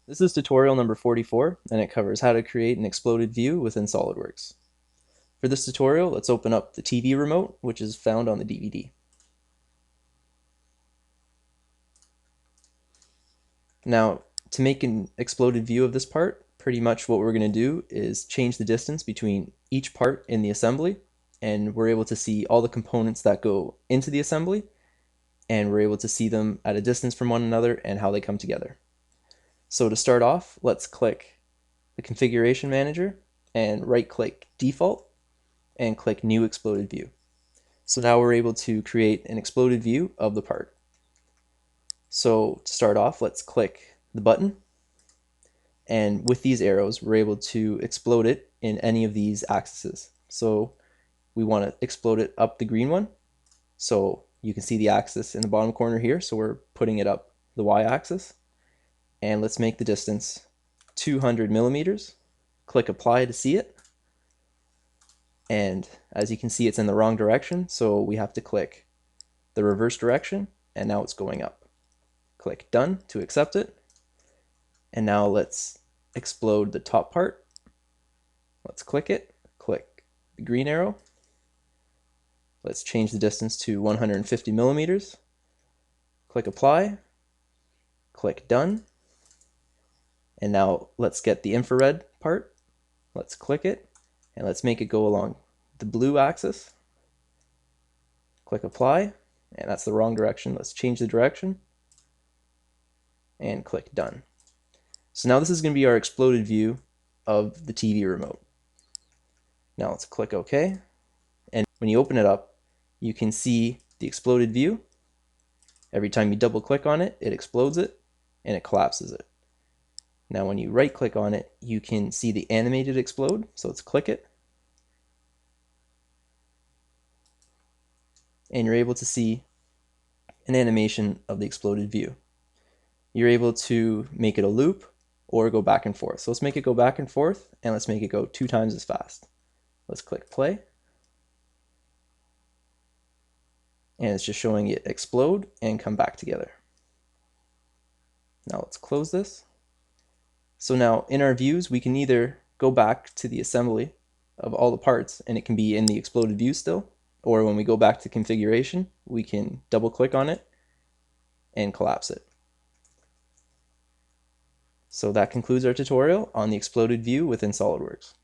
This is tutorial number 44, and it covers how to create an exploded view within SOLIDWORKS. For this tutorial, let's open up the TV remote, which is found on the DVD. Now, to make an exploded view of this part, pretty much what we're going to do is change the distance between each part in the assembly, and we're able to see all the components that go into the assembly, and we're able to see them at a distance from one another and how they come together. So to start off, let's click the Configuration Manager and right-click Default and click New Exploded View. So now we're able to create an exploded view of the part. So to start off, let's click the button, and with these arrows we're able to explode it in any of these axes. So we want to explode it up the green one, so you can see the axis in the bottom corner here, so we're putting it up the y-axis, and let's make the distance 200 millimeters. Click apply to see it, and as you can see it's in the wrong direction, so we have to click the reverse direction, and now it's going up. Click done to accept it, and now let's explode the top part. Let's click it, click the green arrow, let's change the distance to 150 millimeters, click apply, click done, and now let's get the infrared part, let's click it, and let's make it go along the blue axis, click apply, and that's the wrong direction, let's change the direction, and click done. So now this is going to be our exploded view of the TV remote. Now let's click OK, and when you open it up, you can see the exploded view. Every time you double click on it, it explodes it and it collapses it. Now when you right click on it, you can see the animated explode, so let's click it, and you're able to see an animation of the exploded view. You're able to make it a loop or go back and forth. So let's make it go back and forth, and let's make it go 2 times as fast. Let's click play, and it's just showing it explode and come back together. Now let's close this. So now in our views, we can either go back to the assembly of all the parts and it can be in the exploded view still, or when we go back to configuration, we can double click on it and collapse it. So that concludes our tutorial on the exploded view within SOLIDWORKS.